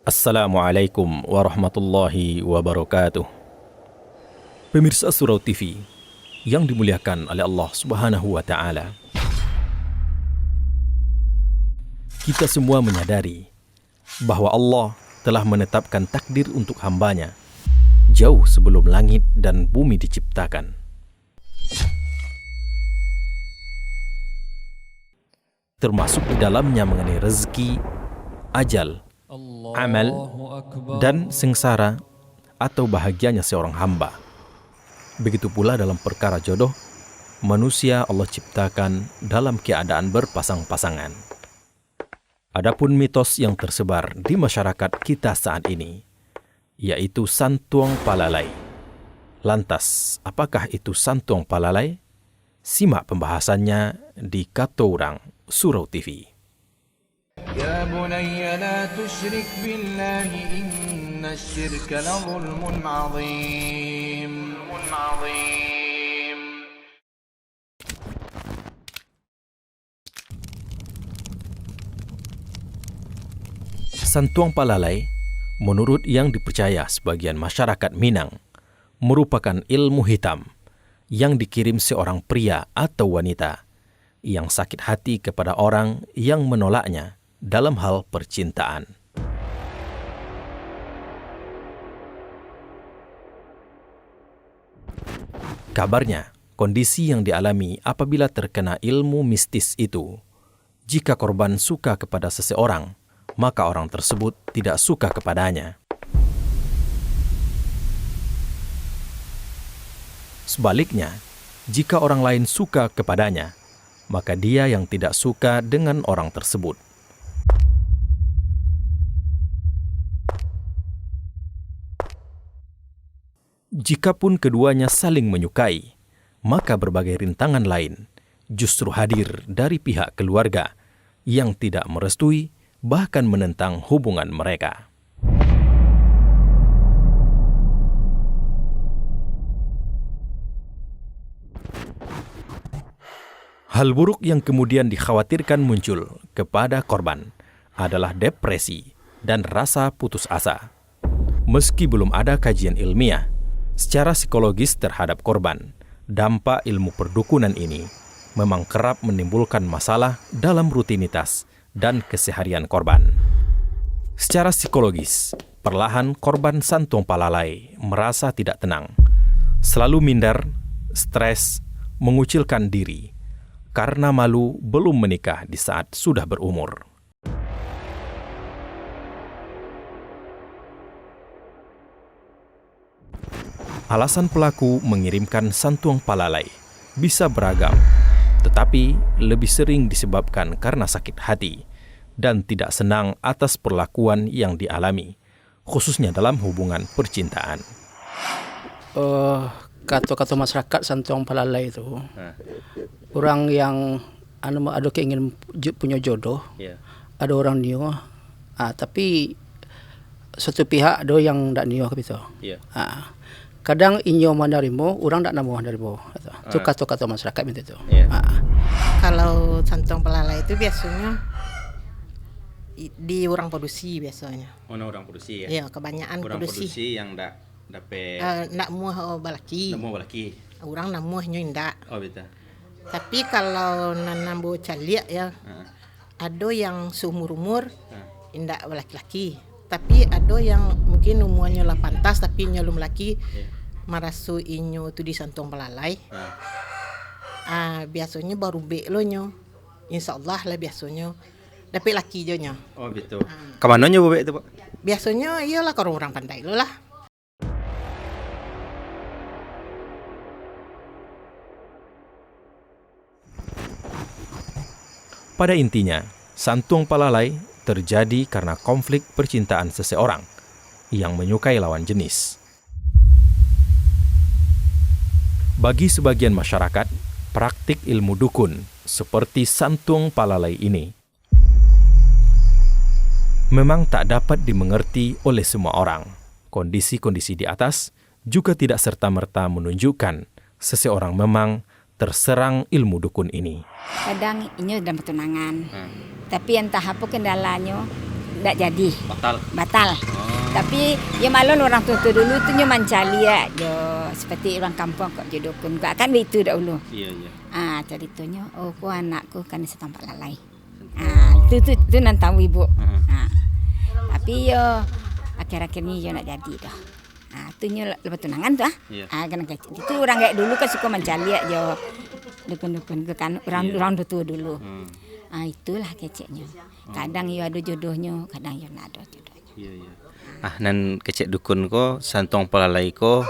Assalamualaikum warahmatullahi wabarakatuh. Pemirsa Surau TV yang dimuliakan oleh Allah Subhanahu wa Ta'ala, kita semua menyadari bahwa Allah telah menetapkan takdir untuk hambanya jauh sebelum langit dan bumi diciptakan. Termasuk di dalamnya mengenai rezeki, ajal, amal, dan sengsara atau bahagianya seorang hamba. Begitu pula dalam perkara jodoh, manusia Allah ciptakan dalam keadaan berpasang-pasangan. Adapun mitos yang tersebar di masyarakat kita saat ini, yaitu santuang palalai. Lantas, apakah itu santuang palalai? Simak pembahasannya di Katourang Surau TV. يا بني لا تشرك بالله إن الشرك لظلم عظيم. Santuang palalai, menurut yang dipercaya sebagian masyarakat Minang, merupakan ilmu hitam yang dikirim seorang pria atau wanita yang sakit hati kepada orang yang menolaknya dalam hal percintaan. Kabarnya, kondisi yang dialami apabila terkena ilmu mistis itu, jika korban suka kepada seseorang, maka orang tersebut tidak suka kepadanya. Sebaliknya, jika orang lain suka kepadanya, maka dia yang tidak suka dengan orang tersebut. Jikapun keduanya saling menyukai, maka berbagai rintangan lain justru hadir dari pihak keluarga yang tidak merestui bahkan menentang hubungan mereka. Hal buruk yang kemudian dikhawatirkan muncul kepada korban adalah depresi dan rasa putus asa. Meski belum ada kajian ilmiah secara psikologis terhadap korban, dampak ilmu perdukunan ini memang kerap menimbulkan masalah dalam rutinitas dan keseharian korban. Secara psikologis, perlahan korban santuang palalai merasa tidak tenang, selalu minder, stres, mengucilkan diri, karena malu belum menikah di saat sudah berumur. Alasan pelaku mengirimkan santuang palalai bisa beragam, tetapi lebih sering disebabkan karena sakit hati dan tidak senang atas perlakuan yang dialami, khususnya dalam hubungan percintaan. Kata-kata masyarakat santuang palalai itu, orang yang ada keingin punya jodoh, ada orang nio, tapi satu pihak ada yang tak nio gitu. Kadang inyo mandarimo, orang tak namo mandarimo. Itu kata-kata masyarakat itu. Kalau santuang palalai itu biasanya di orang produksi biasanya. Orang produksi ya? Iya, kebanyakan orang produksi yang dapat nak muah balaki. Orang nak muah nyo indak. Oh betul. Tapi kalau nanam bo caliak ya, ada yang seumur-umur indak laki-laki. Tapi ada yang mungkin umurnya 8 tas tapi nyolum laki, marasu inyo tu di santuang palalai. Biasanya baru bek lo nyo. Insyaallah lah biasanya dapat laki jo nyo. Oh betul. Kemana nyo bek itu, Pak? Biasanya iyalah ke orang pandai lo lah. Pada intinya, santuang palalai terjadi karena konflik percintaan seseorang yang menyukai lawan jenis. Bagi sebagian masyarakat, praktik ilmu dukun seperti santuang palalai ini memang tak dapat dimengerti oleh semua orang. Kondisi-kondisi di atas juga tidak serta-merta menunjukkan seseorang memang terserang ilmu dukun ini. Kadang ini dalam pertunangan, tapi entah apa kendalanya, tak jadi. Batal. Tapi ya malon orang tua dulu tu nyo mencari ya, seperti orang kampung kok jodoh kun. Kan begitu dahulu. Iya. Ceritanya, ku anakku kan setampak lalai. Itu nan tahu ibu. Tapi yo akhir-akhir ni yo nak jadi dah. Tu nyo lepas tunangan tu kan itu orang kayak dulu kan suka mencari yo dukun-dukun ke kan orang tua dulu. Itulah keceknya. Kadang yo ada jodohnya, kadang yo nak ada jodohnya. Iya. Nan kecek dukun ko santong pelalai ko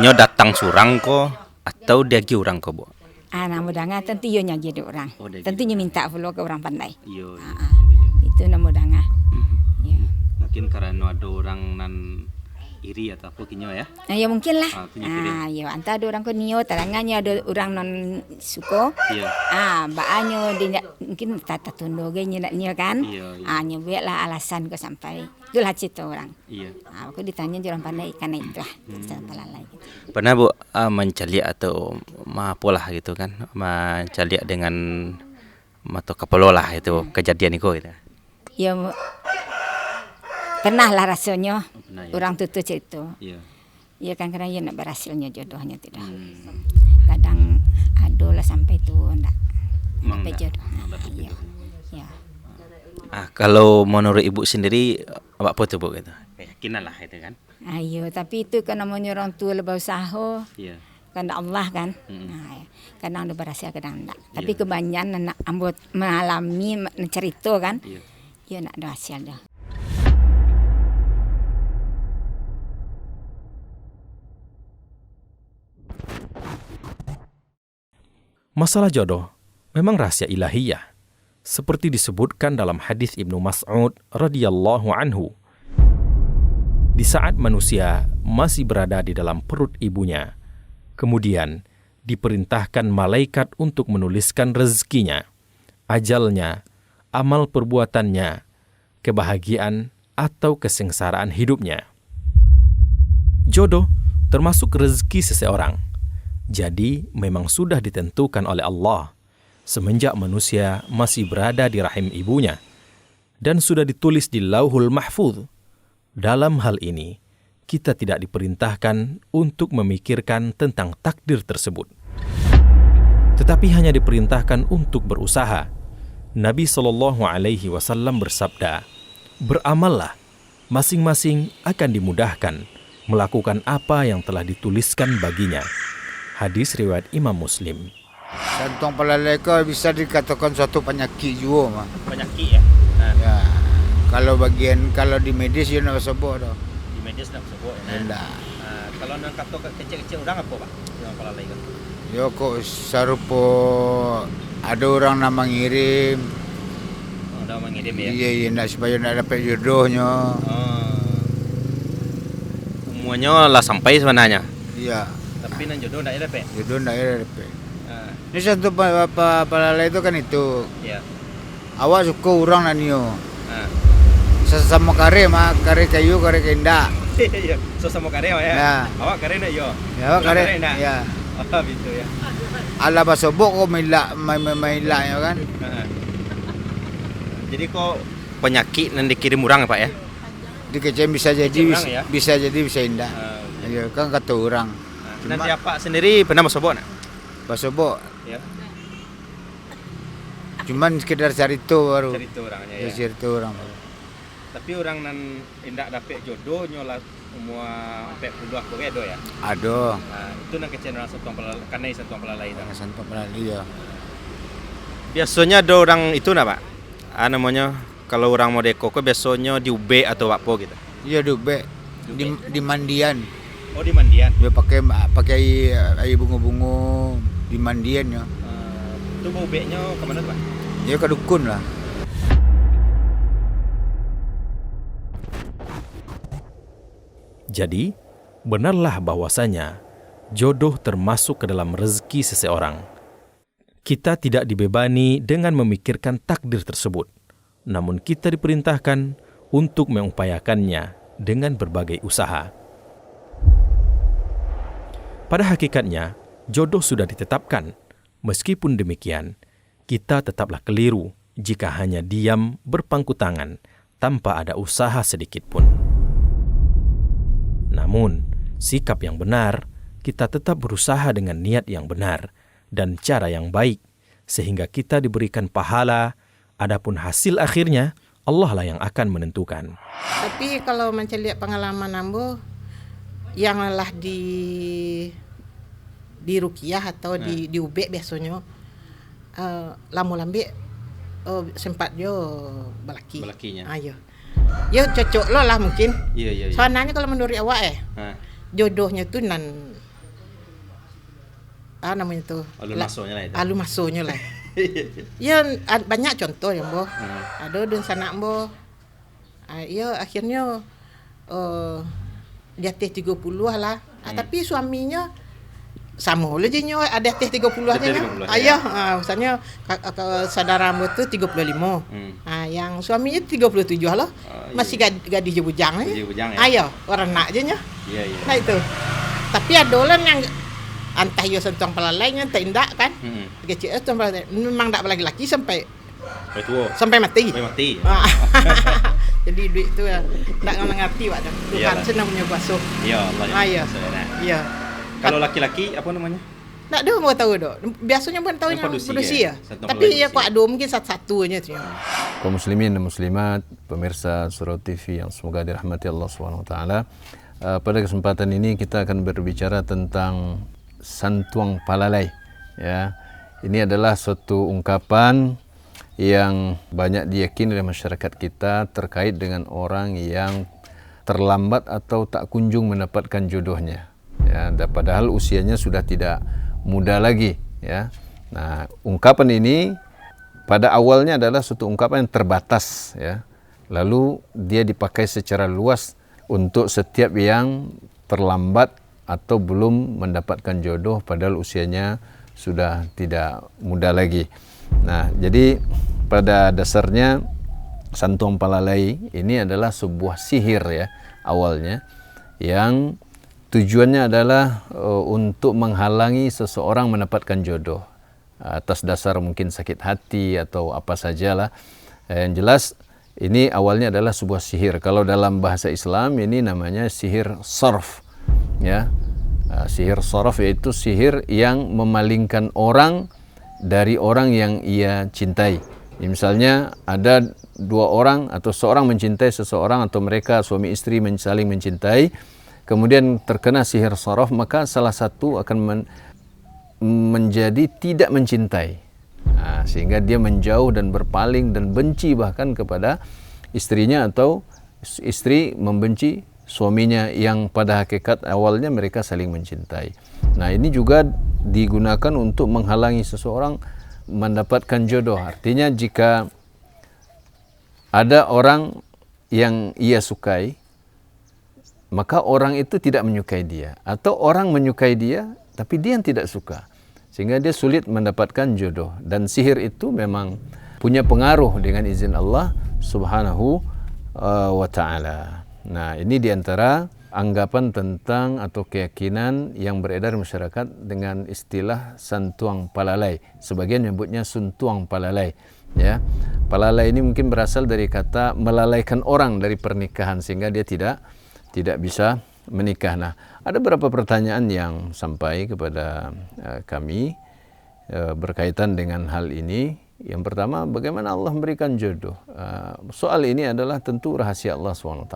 nyo datang surang ko atau dia gi orang ko, Bu? Nama danga tentu yo nyagi orang. Tentu nyo minta follow ke orang pandai. Iya. Itu nama danga. Ya. Mungkin karena ada orang nan iri atau apa kinyo ya? Ya mungkin lah. Ya antara ada orang ko nio tarangannya ada orang non suko. Iya. Baanyo dia mungkin tata tundo ge nyo kan. Iya. Nyo lah alasan ko sampai itulah cerita orang. Iya. Aku ditanya orang pandai karena itulah sampai lalai gitu. Pernah Bu mencaliak atau pola gitu kan? Mencaliak dengan atau kepelolah itu kejadian itu gitu. Ya pernah lah rasanya. Pernah, ya. Orang tutu cerita. Iya. Ya kan karena ya nak berhasilnya jodohnya tidak. Kadang ada lah sampai tu ndak sampai jodoh. Ya. Kalau menurut Ibu sendiri apa tuh Bu gitu? Keyakinan lah itu kan. Ayo, tapi itu kan namanya orang tua lebih usaha. Iya. Karena Allah kan. Kadang ada berhasil kadang enggak. Tapi kebanyakan nak ambut mengalami cerita kan. Iya. Ya nak ada hasil dah. Masalah jodoh memang rahasia ilahiyah, seperti disebutkan dalam hadis Ibnu Mas'ud radhiyallahu anhu. Di saat manusia masih berada di dalam perut ibunya, kemudian diperintahkan malaikat untuk menuliskan rezekinya, ajalnya, amal perbuatannya, kebahagiaan atau kesengsaraan hidupnya. Jodoh termasuk rezeki seseorang. Jadi memang sudah ditentukan oleh Allah semenjak manusia masih berada di rahim ibunya dan sudah ditulis di Lauhul Mahfuz. Dalam hal ini, kita tidak diperintahkan untuk memikirkan tentang takdir tersebut. Tetapi hanya diperintahkan untuk berusaha. Nabi SAW bersabda, "Beramallah, masing-masing akan dimudahkan melakukan apa yang telah dituliskan baginya." Hadis riwayat Imam Muslim. Santong pelalai ko bisa dikatakan suatu penyakit juga mah. Penyakit ya? Ya. Kalau di medis ya nak sebut dah. Di medis nak sebut ya? Enggak. Kalau nak kata kecil-kecil orang apa Pak? Yang pelalai kan? Yo kok sarupo ada orang nak mengirim. Ada mengirim ya? Iya, nak supaya nak dapat jodohnya. Semuanya lah sampai sebenarnya. Iya. Tapi nan jodoh enggak ada dapat. Jodoh nak dapat. Ini satu pelalai itu kan itu. Iya. Awak suka orang nanio. Sesama kare mah, kare kayu, kare kenda. Iya, sesama kare ya. Ya. Awak kare nak yo. Ya, awak kare. Ya. Gitu ya. Ala basobok ko mailak ya kan. Jadi kok penyakit yang dikirim orang Pak ya? Dikecem bisa jadi orang, ya? bisa jadi bisa indah. Ya kan kata orang. Nanti apa sendiri pernah masobok nak? Basobok. Ya. Cuman sekedar cerita baru. Cerita orangnya ya. Cerita orang. Tapi orang nan indak dapat jodoh nyola umur 40 aku ke ya. Ada. Itu nak kecen orang santong pelalai, karena santong pelalai itu. Santong pelalai ya. Biasanya ada orang itu nak Pak. Namanya kalau orang mau deko biasanya di UB atau apa gitu. Iya di UB. Di mandian. Oh di mandian. Dia pakai air bunga-bunga di mandian ya. Itu mau UB-nya ke mana Pak? Ya ke dukun lah. Jadi, benarlah bahwasanya jodoh termasuk ke dalam rezeki seseorang. Kita tidak dibebani dengan memikirkan takdir tersebut, namun kita diperintahkan untuk mengupayakannya dengan berbagai usaha. Pada hakikatnya, jodoh sudah ditetapkan. Meskipun demikian, kita tetaplah keliru jika hanya diam berpangku tangan tanpa ada usaha sedikit pun. Namun, sikap yang benar, kita tetap berusaha dengan niat yang benar dan cara yang baik, sehingga kita diberikan pahala, adapun hasil akhirnya Allah lah yang akan menentukan. Tapi kalau macam lihat pengalaman ambo yang lah di ruqyah atau di ubek biasanya lamu lambe sempat yo Balakinya. Ayo. Yo cocok lo lah mungkin. Iya. Soalnya kalau menurut awak jodohnya tuh namanya tuh alun masonya lah. Ya banyak contoh ya Mbok. Ada dan sanak Mbok. Ya akhirnya di atas 30 lah. Tapi suaminya sama lah je nyo ada atas 30 aja nya. Ayah misalnya saudara Mbok tu 35. Yang suaminya 37 lah. Masih gadis je bujang aja. Ayah orang nak je nya. Iya. Nah itu. Tapi ada orang yang antah yo sentong pelalainya tindak kan. Kecil tu memang tak laki-laki sampai tua. Sampai mati. Jadi duit tu ya tak mengerti waktu Tuhan senang punya kuasa. Ya Allah. Iya. Kalau laki-laki apa namanya? Tak ada mau tahu dah. Biasanya pun tahu yang produksi ya. Tapi ya kok ada mungkin satu-satunya tu. Kaum muslimin dan muslimat, pemirsa Surau TV yang semoga dirahmati Allah SWT. Pada kesempatan ini kita akan berbicara tentang santuang palalai. Ya, ini adalah suatu ungkapan yang banyak diyakini oleh masyarakat kita terkait dengan orang yang terlambat atau tak kunjung mendapatkan jodohnya. Ya, padahal usianya sudah tidak muda lagi. Ya, nah ungkapan ini pada awalnya adalah suatu ungkapan yang terbatas. Ya, lalu dia dipakai secara luas untuk setiap yang terlambat atau belum mendapatkan jodoh padahal usianya sudah tidak muda lagi. Nah, jadi pada dasarnya santuang palalai ini adalah sebuah sihir ya awalnya yang tujuannya adalah untuk menghalangi seseorang mendapatkan jodoh atas dasar mungkin sakit hati atau apa sajalah. Yang jelas ini awalnya adalah sebuah sihir. Kalau dalam bahasa Islam ini namanya sihir sarf. Ya, sihir sarf yaitu sihir yang memalingkan orang dari orang yang ia cintai. Misalnya ada dua orang atau seorang mencintai seseorang atau mereka suami istri saling mencintai, kemudian terkena sihir sarf, maka salah satu akan menjadi tidak mencintai. Sehingga dia menjauh dan berpaling dan benci bahkan kepada istrinya atau istri membenci suaminya yang pada hakikat awalnya mereka saling mencintai. Nah, ini juga digunakan untuk menghalangi seseorang mendapatkan jodoh. Artinya jika ada orang yang ia sukai, maka orang itu tidak menyukai dia. Atau orang menyukai dia, tapi dia yang tidak suka. Sehingga dia sulit mendapatkan jodoh. Dan sihir itu memang punya pengaruh dengan izin Allah Subhanahu wa ta'ala. Nah, ini diantara anggapan tentang atau keyakinan yang beredar masyarakat dengan istilah santuang palalai. Sebagian menyebutnya suntuang palalai. Ya, palalai ini mungkin berasal dari kata melalaikan orang dari pernikahan sehingga dia tidak bisa menikah. Nah, ada beberapa pertanyaan yang sampai kepada kami berkaitan dengan hal ini. Yang pertama, bagaimana Allah memberikan jodoh? Soal ini adalah tentu rahasia Allah SWT.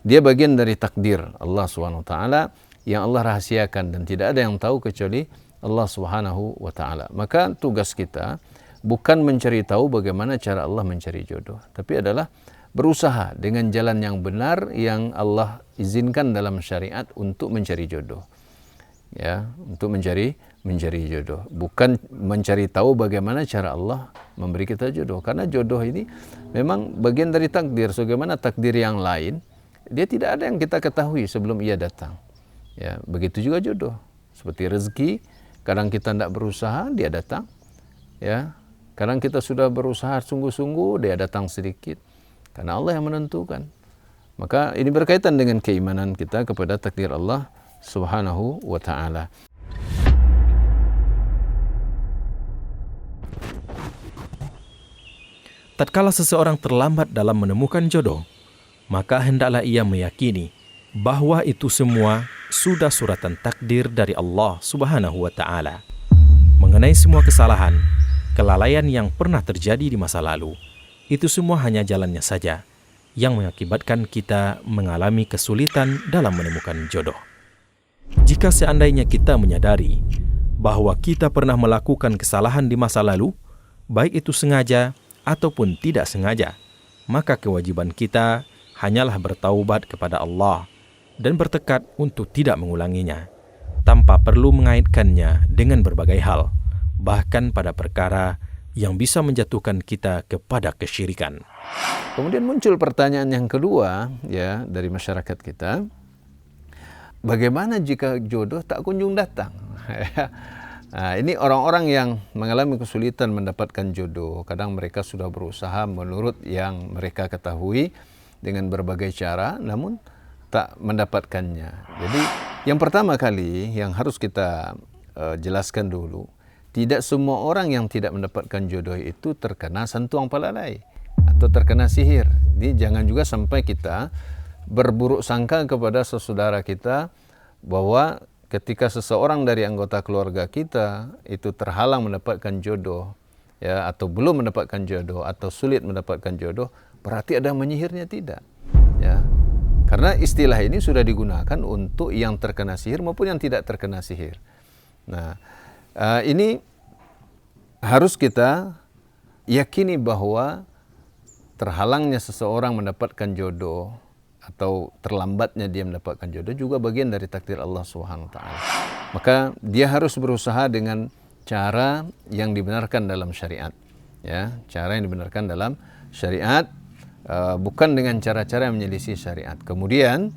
Dia bagian dari takdir Allah SWT yang Allah rahasiakan dan tidak ada yang tahu kecuali Allah SWT. Maka tugas kita bukan mencari tahu bagaimana cara Allah mencari jodoh, tapi adalah berusaha dengan jalan yang benar yang Allah izinkan dalam syariat untuk mencari jodoh. Ya, untuk mencari jodoh, bukan mencari tahu bagaimana cara Allah memberi kita jodoh, karena jodoh ini memang bagian dari takdir. Sebagaimana takdir yang lain, dia tidak ada yang kita ketahui sebelum ia datang. Ya, begitu juga jodoh. Seperti rezeki, kadang kita tidak berusaha, dia datang. Ya, kadang kita sudah berusaha sungguh-sungguh, dia datang sedikit. Karena Allah yang menentukan. Maka ini berkaitan dengan keimanan kita kepada takdir Allah Subhanahu wa ta'ala. Tatkala seseorang terlambat dalam menemukan jodoh, maka hendaklah ia meyakini bahwa itu semua sudah suratan takdir dari Allah Subhanahu wa Ta'ala. Mengenai semua kesalahan, kelalaian yang pernah terjadi di masa lalu, itu semua hanya jalannya saja yang mengakibatkan kita mengalami kesulitan dalam menemukan jodoh. Jika seandainya kita menyadari bahwa kita pernah melakukan kesalahan di masa lalu, baik itu sengaja ataupun tidak sengaja, maka kewajiban kita hanyalah bertaubat kepada Allah dan bertekad untuk tidak mengulanginya, tanpa perlu mengaitkannya dengan berbagai hal, bahkan pada perkara yang bisa menjatuhkan kita kepada kesyirikan. Kemudian muncul pertanyaan yang kedua ya dari masyarakat kita, bagaimana jika jodoh tak kunjung datang? Nah, ini orang-orang yang mengalami kesulitan mendapatkan jodoh. Kadang mereka sudah berusaha menurut yang mereka ketahui dengan berbagai cara, namun tak mendapatkannya. Jadi yang pertama kali yang harus kita jelaskan dulu, tidak semua orang yang tidak mendapatkan jodoh itu terkena santuang palalai atau terkena sihir. Jadi jangan juga sampai kita berburuk sangka kepada saudara kita bahwa ketika seseorang dari anggota keluarga kita itu terhalang mendapatkan jodoh, ya, atau belum mendapatkan jodoh atau sulit mendapatkan jodoh, berarti ada menyihirnya, tidak. Ya. Karena istilah ini sudah digunakan untuk yang terkena sihir maupun yang tidak terkena sihir. Nah, ini harus kita yakini bahwa terhalangnya seseorang mendapatkan jodoh atau terlambatnya dia mendapatkan jodoh juga bagian dari takdir Allah Subhanahu wa Ta'ala. Maka dia harus berusaha dengan cara yang dibenarkan dalam syariat, ya, cara yang dibenarkan dalam syariat, bukan dengan cara-cara yang menyelisih syariat. Kemudian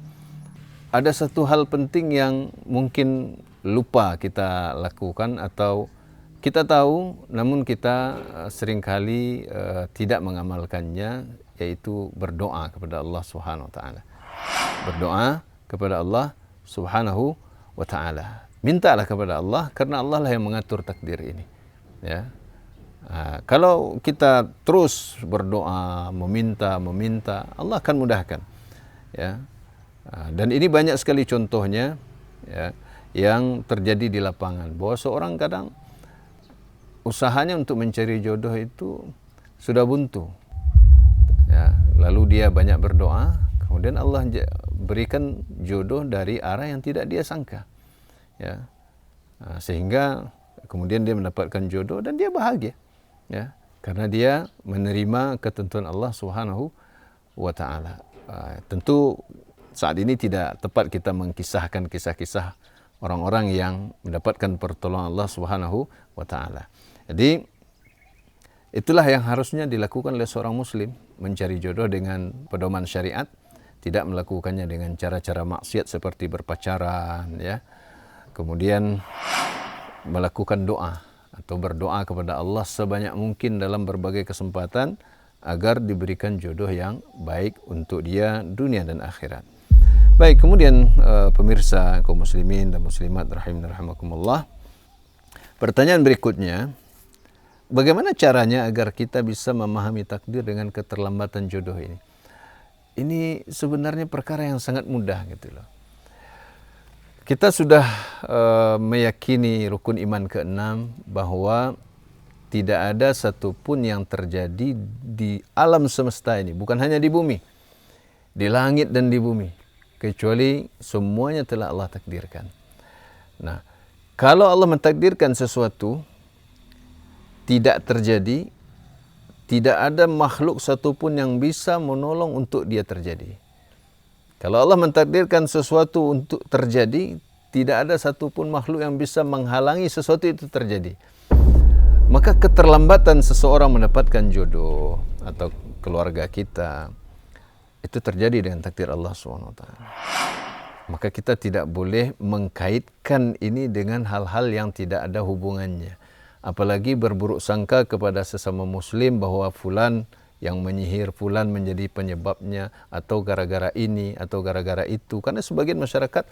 ada satu hal penting yang mungkin lupa kita lakukan atau kita tahu namun kita seringkali tidak mengamalkannya, yaitu berdoa kepada Allah Subhanahu wa Ta'ala. Berdoa kepada Allah Subhanahu wa Ta'ala. Mintalah kepada Allah karena Allah lah yang mengatur takdir ini. Ya. Kalau kita terus berdoa, meminta, Allah akan mudahkan. Ya. Dan ini banyak sekali contohnya, ya, yang terjadi di lapangan. Bahwa seorang kadang usahanya untuk mencari jodoh itu sudah buntu. Ya, lalu dia banyak berdoa, kemudian Allah berikan jodoh dari arah yang tidak dia sangka, ya, sehingga kemudian dia mendapatkan jodoh dan dia bahagia, ya, karena dia menerima ketentuan Allah Subhanahu wa Ta'ala. Tentu saat ini tidak tepat kita mengkisahkan kisah-kisah orang-orang yang mendapatkan pertolongan Allah Subhanahu wa Ta'ala. Jadi itulah yang harusnya dilakukan oleh seorang muslim, mencari jodoh dengan pedoman syariat, tidak melakukannya dengan cara-cara maksiat seperti berpacaran, ya. Kemudian melakukan doa atau berdoa kepada Allah sebanyak mungkin dalam berbagai kesempatan agar diberikan jodoh yang baik untuk dia dunia dan akhirat. Baik, kemudian pemirsa kaum muslimin dan muslimat rahimani rahimakumullah. Pertanyaan berikutnya, bagaimana caranya agar kita bisa memahami takdir dengan keterlambatan jodoh ini? Ini sebenarnya perkara yang sangat mudah gitu loh. Kita sudah meyakini rukun iman ke-6 bahwa tidak ada satupun yang terjadi di alam semesta ini, bukan hanya di bumi, di langit dan di bumi, kecuali semuanya telah Allah takdirkan. Nah, kalau Allah mentakdirkan sesuatu tidak terjadi, tidak ada makhluk satupun yang bisa menolong untuk dia terjadi. Kalau Allah mentakdirkan sesuatu untuk terjadi, tidak ada satupun makhluk yang bisa menghalangi sesuatu itu terjadi. Maka keterlambatan seseorang mendapatkan jodoh atau keluarga kita, itu terjadi dengan takdir Allah SWT. Maka kita tidak boleh mengkaitkan ini dengan hal-hal yang tidak ada hubungannya. Apalagi berburuk sangka kepada sesama muslim bahwa fulan yang menyihir, fulan menjadi penyebabnya, atau gara-gara ini atau gara-gara itu. Karena sebagian masyarakat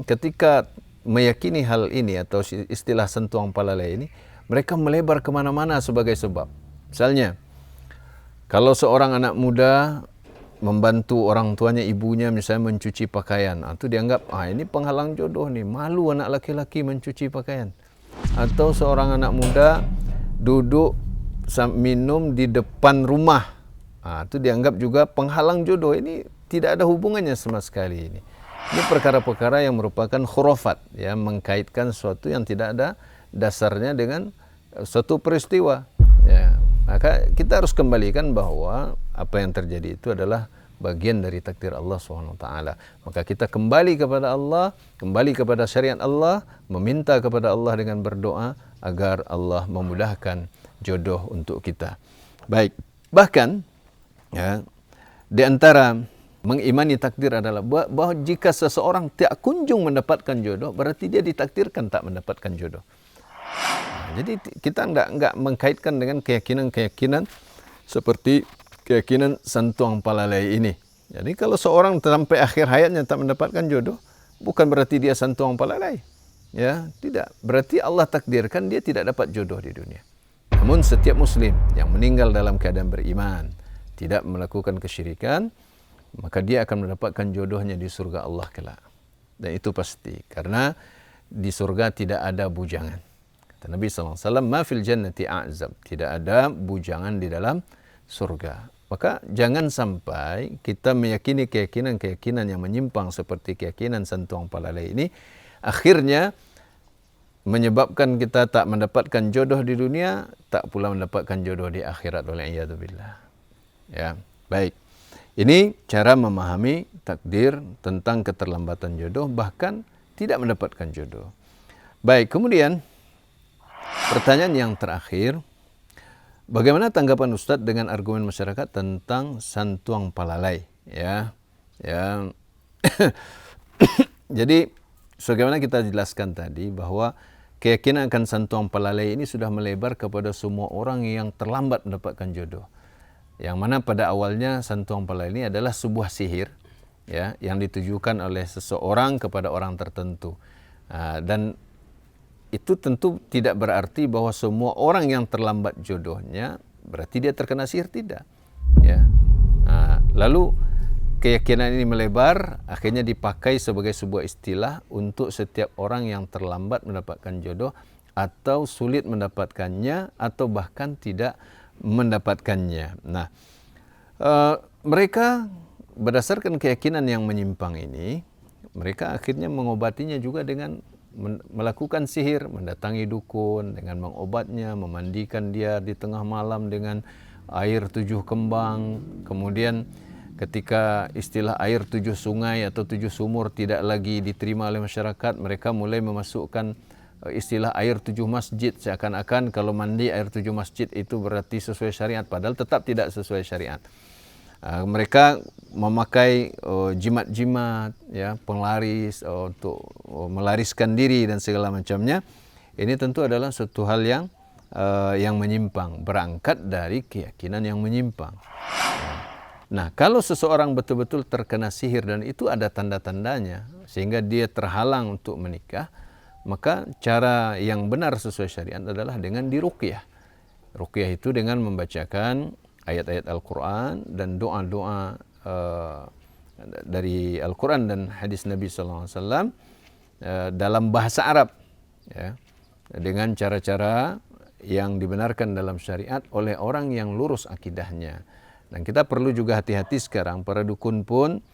ketika meyakini hal ini atau istilah sentuang palalai ini, mereka melebar kemana-mana sebagai sebab. Misalnya Kalau seorang anak muda membantu orang tuanya, ibunya misalnya mencuci pakaian, itu dianggap ini penghalang jodoh nih, malu anak laki-laki mencuci pakaian. Atau seorang anak muda duduk minum di depan rumah, itu dianggap juga penghalang jodoh. Ini tidak ada hubungannya sama sekali ini. Ini perkara-perkara yang merupakan khurafat, ya, mengkaitkan sesuatu yang tidak ada dasarnya dengan suatu peristiwa. Ya. Maka kita harus kembalikan bahwa apa yang terjadi itu adalah bagian dari takdir Allah SWT. Maka kita kembali kepada Allah, kembali kepada syariat Allah, meminta kepada Allah dengan berdoa agar Allah memudahkan jodoh untuk kita. Baik, bahkan ya, di antara mengimani takdir adalah bahwa jika seseorang tidak kunjung mendapatkan jodoh, berarti dia ditakdirkan tak mendapatkan jodoh. Jadi kita enggak mengkaitkan dengan keyakinan-keyakinan seperti keyakinan santuang palalai ini. Jadi kalau seorang sampai akhir hayatnya tak mendapatkan jodoh, bukan berarti dia santuang palalai. Ya, tidak. Berarti Allah takdirkan dia tidak dapat jodoh di dunia. Namun setiap muslim yang meninggal dalam keadaan beriman, tidak melakukan kesyirikan, maka dia akan mendapatkan jodohnya di surga Allah kelak. Dan itu pasti, karena di surga tidak ada bujangan. Kata Nabi SAW, ma fil jannati a'zab, tidak ada bujangan di dalam surga. Maka jangan sampai kita meyakini keyakinan-keyakinan yang menyimpang seperti keyakinan santuang palalai ini, akhirnya menyebabkan kita tak mendapatkan jodoh di dunia, tak pula mendapatkan jodoh di akhirat, wal'iyadzubillah. Ya, baik. Ini cara memahami takdir tentang keterlambatan jodoh, bahkan tidak mendapatkan jodoh. Baik, kemudian pertanyaan yang terakhir, bagaimana tanggapan Ustadz dengan argumen masyarakat tentang santuang palalai? Ya. Jadi, sebagaimana kita jelaskan tadi bahwa keyakinan akan santuang palalai ini sudah melebar kepada semua orang yang terlambat mendapatkan jodoh. Yang mana pada awalnya santuang palalai ini adalah sebuah sihir, ya, yang ditujukan oleh seseorang kepada orang tertentu. Dan itu tentu tidak berarti bahwa semua orang yang terlambat jodohnya berarti dia terkena sihir, tidak. Ya. Lalu keyakinan ini melebar, akhirnya dipakai sebagai sebuah istilah untuk setiap orang yang terlambat mendapatkan jodoh atau sulit mendapatkannya atau bahkan tidak mendapatkannya. Nah, mereka berdasarkan keyakinan yang menyimpang ini, mereka akhirnya mengobatinya juga dengan melakukan sihir, mendatangi dukun dengan mengobatnya, memandikan dia di tengah malam dengan air 7 kembang. Kemudian ketika istilah air 7 sungai atau 7 sumur tidak lagi diterima oleh masyarakat, mereka mulai memasukkan istilah air 7 masjid, seakan-akan kalau mandi air 7 masjid itu berarti sesuai syariat, padahal tetap tidak sesuai syariat. Mereka memakai jimat-jimat, ya, penglaris untuk melariskan diri dan segala macamnya. Ini tentu adalah suatu hal yang menyimpang, berangkat dari keyakinan yang menyimpang. Nah, kalau seseorang betul-betul terkena sihir dan itu ada tanda-tandanya sehingga dia terhalang untuk menikah, maka cara yang benar sesuai syariat adalah dengan diruqyah. Ruqyah itu dengan membacakan ayat-ayat Al-Quran dan doa-doa dari Al-Quran dan hadis Nabi SAW dalam bahasa Arab, ya, dengan cara-cara yang dibenarkan dalam syariat oleh orang yang lurus akidahnya. Dan kita perlu juga hati-hati sekarang, para dukun pun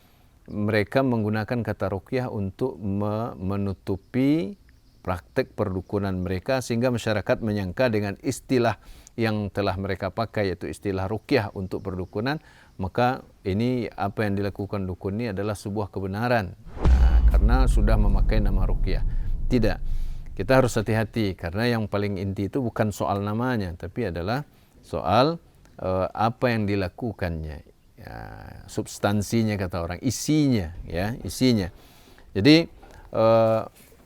mereka menggunakan kata ruqyah untuk menutupi praktek perdukunan mereka sehingga masyarakat menyangka dengan istilah yang telah mereka pakai, yaitu istilah ruqyah untuk perdukunan, maka ini apa yang dilakukan dukun ini adalah sebuah kebenaran, karena sudah memakai nama ruqyah. Tidak, kita harus hati-hati, karena yang paling inti itu bukan soal namanya, tapi adalah soal apa yang dilakukannya, ya, substansinya kata orang, isinya, ya, isinya. Jadi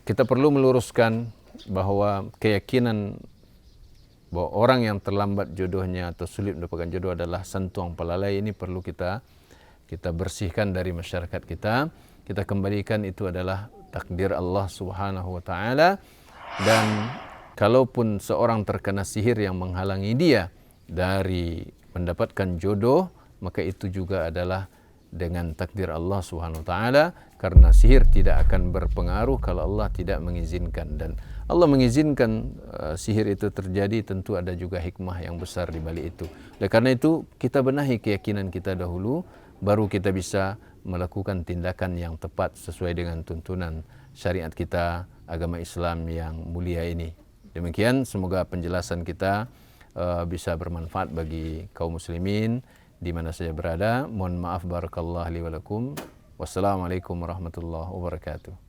kita perlu meluruskan bahwa keyakinan bahwa orang yang terlambat jodohnya atau sulit mendapatkan jodoh adalah santuang palalai ini perlu kita bersihkan dari masyarakat kita. Kita kembalikan itu adalah takdir Allah Subhanahu wa taala, dan kalaupun seorang terkena sihir yang menghalangi dia dari mendapatkan jodoh, maka itu juga adalah dengan takdir Allah Subhanahu wa taala, karena sihir tidak akan berpengaruh kalau Allah tidak mengizinkan. Dan Allah mengizinkan sihir itu terjadi, tentu ada juga hikmah yang besar di balik itu. Oleh karena itu kita benahi keyakinan kita dahulu, baru kita bisa melakukan tindakan yang tepat sesuai dengan tuntunan syariat kita, agama Islam yang mulia ini. Demikian, semoga penjelasan kita bisa bermanfaat bagi kaum muslimin di mana saja berada. Mohon maaf, barakallahu li wa lakum. Wassalamualaikum warahmatullahi wabarakatuh.